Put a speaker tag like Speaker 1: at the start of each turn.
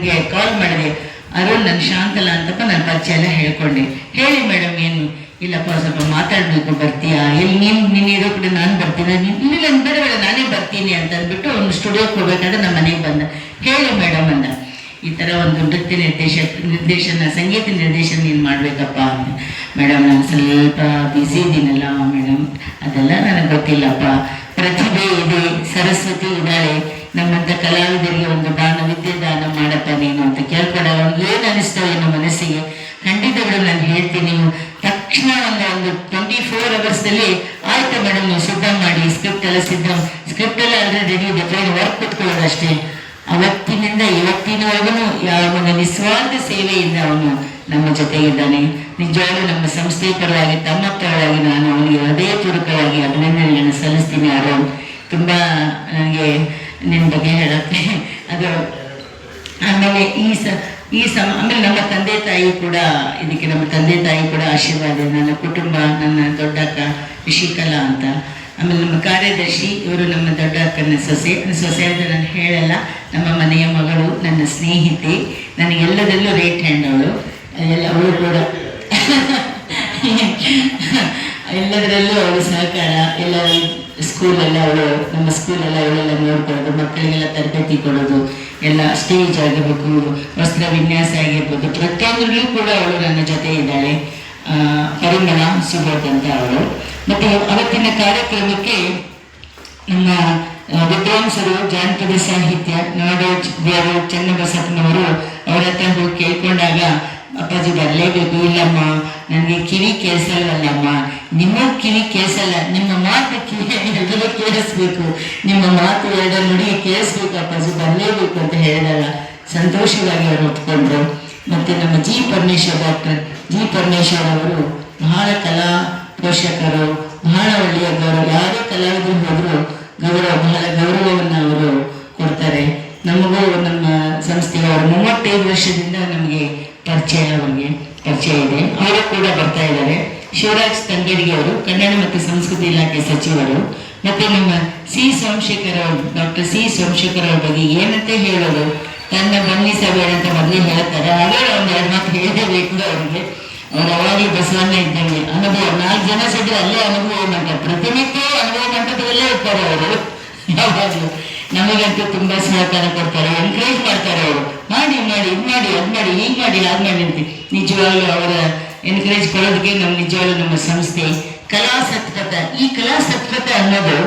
Speaker 1: ನಿಮಗೆ ಕಾಲ್ ಮಾಡಿದೆ, ಅರುಣ್ ನಾನು ಶಾಂತಲಾ ಅಂತಪ್ಪ, ನಾನು ಪರಿಚಯ ಎಲ್ಲ ಹೇಳ್ಕೊಂಡೆ. ಹೇಳಿ ಮೇಡಮ್ ಏನು? ಇಲ್ಲಪ್ಪ ಸ್ವಲ್ಪ ಮಾತಾಡಬೇಕು, ಬರ್ತೀಯಾ? ಎಲ್ಲಿ ನೀನು ಇರೋ ಕಡೆ ನಾನು ಬರ್ತೀನಿ. ಇಲ್ಲ ಬೇಡ ಬೇಡ ನಾನೇ ಬರ್ತೀನಿ ಅಂತ ಅಂದ್ಬಿಟ್ಟು ಒಂದು ಸ್ಟುಡಿಯೋಕ್ಕೆ ಹೋಗ್ಬೇಕಾದ್ರೆ ನಮ್ಮ ಮನೆಗೆ ಬಂದ. ಹೇಳಿ ಮೇಡಮ್ ಅಂದ, ಈ ಥರ ಒಂದು ನೃತ್ಯ ನಿರ್ದೇಶನ ಸಂಗೀತ ನಿರ್ದೇಶನ ನೀನು ಮಾಡಬೇಕಪ್ಪ ಅಂತ. ಮೇಡಮ್ ನಾನು ಸ್ವಲ್ಪ ಬ್ಯುಸಿ ಇದ್ದೀನಲ್ಲ ಮೇಡಮ್, ಅದೆಲ್ಲ ನನಗೆ ಗೊತ್ತಿಲ್ಲಪ್ಪ. ಪ್ರತಿಭೆ ಇದೆ, ಸರಸ್ವತಿ ಇದ್ದಾಳೆ, ನಮ್ಮಂಥ ಕಲಾವಿದರಿಗೆ ಒಂದು ವಿದ್ಯೆ ದಾನ ಮಾಡಪ್ಪ ನೀನು ಅಂತ ಕೇಳ್ಕೊಂಡ. ಅವ್ನಿಗೆ ಏನು ಅನಿಸ್ತವೆ ನಮ್ಮ ಮನಸ್ಸಿಗೆ. ಖಂಡಿತಗಳು ನಾನು ಹೇಳ್ತೀನಿ, ತಕ್ಷಣ ಒಂದು 24 ಅವರ್ಸ್ದಲ್ಲಿ ಆಯ್ತು ಮೇಡಮ್ ನೀವು ಸಿದ್ಧ ಮಾಡಿ, ಸ್ಕ್ರಿಪ್ಟ್ ಎಲ್ಲ ಆಲ್ರೆಡಿ ರೆಡಿ ಇದೆ, ವರ್ಕ್ ಕೊಟ್ಕೊಳ್ಳೋದಷ್ಟೇ. ಅವತ್ತಿನಿಂದ ಇವತ್ತಿನವರೆಗೂ ಅವನ ನಿಸ್ವಾರ್ಥ ಸೇವೆಯಿಂದ ಅವನು ನಮ್ಮ ಜೊತೆಗಿದ್ದಾನೆ. ನಿಜವಾಗ್ಲೂ ನಮ್ಮ ಸಂಸ್ಥೆ ಪರವಾಗಿ, ತಮ್ಮ ಪರವಾಗಿ ನಾನು ಅವನಿಗೆ ಹೃದಯಪೂರ್ವಕವಾಗಿ ಅಭಿನಂದನೆಯನ್ನು ಸಲ್ಲಿಸ್ತೀನಿ. ಅರುಣ್, ತುಂಬ ನನಗೆ ನಿನ್ನ ಬಗ್ಗೆ ಹೇಳುತ್ತೆ ಅದು. ಆಮೇಲೆ ಆಮೇಲೆ ನಮ್ಮ ತಂದೆ ತಾಯಿ ಕೂಡ ಇದಕ್ಕೆ ಆಶೀರ್ವಾದ. ನನ್ನ ಕುಟುಂಬ, ನನ್ನ ದೊಡ್ಡಕ್ಕ ರಿಷಿಕಲಾ ಅಂತ, ಆಮೇಲೆ ನಮ್ಮ ಕಾರ್ಯದರ್ಶಿ, ಇವರು ನಮ್ಮ ದೊಡ್ಡ ಅಕ್ಕನ ಸೊಸೆ ಅಂತ ನಾನು ಹೇಳಲ್ಲ, ನಮ್ಮ ಮನೆಯ ಮಗಳು, ನನ್ನ ಸ್ನೇಹಿತೆ, ನನಗೆಲ್ಲದಲ್ಲೂ ರೈಟ್ ಹ್ಯಾಂಡ್ ಅವಳು. ಅವಳು ಕೂಡ ಎಲ್ಲದರಲ್ಲೂ ಅವಳು ಸಹಕಾರ. ಎಲ್ಲ ಸ್ಕೂಲೆಲ್ಲ ನಮ್ಮ ಸ್ಕೂಲೆಲ್ಲ ಅವಳೆಲ್ಲ ನೋಡ್ಕೊಳ್ಳೋದು, ಮಕ್ಕಳಿಗೆಲ್ಲ ತರಬೇತಿ ಕೊಡೋದು, ಎಲ್ಲ ಸ್ಟೇಜ್ ಆಗಿರ್ಬೇಕು, ವಸ್ತ್ರ ವಿನ್ಯಾಸ ಆಗಿರ್ಬೋದು, ಪ್ರತಿಯೊಂದರಲ್ಲೂ ಕೂಡ ಅವಳು ನನ್ನ ಜೊತೆ ಇದ್ದಾಳೆ. ಪರಿಮಳ ಸುಬೋಧ್ ಅಂತ ಅವಳು. ಮತ್ತು ಅವತ್ತಿನ ಕಾರ್ಯಕ್ರಮಕ್ಕೆ ನಮ್ಮ ವಿದ್ವಾಂಸರು, ಜಾನಪದ ಸಾಹಿತ್ಯ, ನಾಡೋಜ್ ದೇವರು ಚನ್ನಬಸಪ್ಪನವರು ಅವರ ಹತ್ರ ಹೋಗಿ ಕೇಳ್ಕೊಂಡಾಗ, ಅಪ್ಪಾಜಿ ಬರಲೇಬೇಕು. ಇಲ್ಲಮ್ಮ ನನಗೆ ಕಿವಿ ಕೇಳಿಸಲ್ವಲ್ಲಮ್ಮ. ನಿಮ್ಮ ಕಿವಿ ಕೇಳಿಸಲ್ಲ, ನಿಮ್ಮ ಮಾತು ಎಲ್ಲರೂ ಕೇಳಿಸ್ಬೇಕು, ನಿಮ್ಮ ಮಾತು ಎರಡು ನುಡಿ ಕೇಳಿಸ್ಬೇಕು ಅಪ್ಪಾಜಿ, ಬರಲೇಬೇಕು ಅಂತ ಹೇಳಿದಾಗ ಸಂತೋಷವಾಗಿ ಅವರು ಒಪ್ಕೊಂಡ್ರು. ಮತ್ತು ನಮ್ಮ ಡಾಕ್ಟರ್ ಜಿ ಪರಮೇಶ್ವರ್ ಅವರು ಬಹಳ ಕಲಾ ಪೋಷಕರು, ಬಹಳ ಒಳ್ಳೆಯ ಗೌರವ. ಯಾವುದೇ ಕಲಾವಿದರು ಹೋದರೂ ಬಹಳ ಗೌರವವನ್ನು ಅವರು ಕೊಡ್ತಾರೆ. ನಮಗೂ ನಮ್ಮ ಸಂಸ್ಥೆಗೆ ಅವರು 35 ವರ್ಷದಿಂದ ನಮಗೆ ಪರಿಚಯ ಇದೆ. ಅವರು ಕೂಡ ಬರ್ತಾ ಇದ್ದಾರೆ. ಶಿವರಾಜ್ ತಂಗೇರಿಗೆ ಅವರು ಕನ್ನಡ ಮತ್ತು ಸಂಸ್ಕೃತಿ ಇಲಾಖೆ ಸಚಿವರು. ಮತ್ತು ನಮ್ಮ ಡಾಕ್ಟರ್ ಸಿ ಸೋಮಶೇಖರ್ ಅವ್ರ ಬಗ್ಗೆ ಏನಂತ ಹೇಳೋದು, ತನ್ನ ಬನ್ನಿಸಬೇಡ ಅಂತ ಮೊದಲೇ ಹೇಳ್ತಾರೆ. ಅದೇ ಒಂದು 2 ಮಾತು ಹೇಳಬೇಕು ಅವರಿಗೆ. ಅವ್ರು ಅವಾಗಲೂ ಬಸವಣ್ಣ ಇದ್ದಂಗೆ ಅನುಭವ. 4 ಜನ ಸಿದ್ರೆ ಅಲ್ಲೇ ಅನುಭವ ಮಾಡ್ತಾರೆ, ಪ್ರತಿನಿತ್ಯ ಅನುಭವ ಮಂಟಪದಲ್ಲೇ ಇರ್ತಾರೆ ಅವರು. ಯಾವಾಗಲೂ ನಮಗಂತೂ ತುಂಬಾ ಸಹಕಾರ ಕೊಡ್ತಾರೆ, ಎನ್ಕರೇಜ್ ಮಾಡ್ತಾರೆ ಅವರು. ಮಾಡಿ ಇದು ಮಾಡಿ ಅದು ಮಾಡಿ, ಹೀಗೆ ಮಾಡಿ ಹಾಗೆ ಮಾಡಿ ಅಂತ. ನಿಜವಾಗ್ಲೂ ಅವರ ಎನ್ಕರೇಜ್ ಕೊಡೋದಕ್ಕೆ ನಿಜವಾಗ್ಲೂ ನಮ್ಮ ಸಂಸ್ಥೆ ಕಲಾ ಸತ್ಪಥ. ಈ ಕಲಾ ಸತ್ಪಥ ಅನ್ನೋದು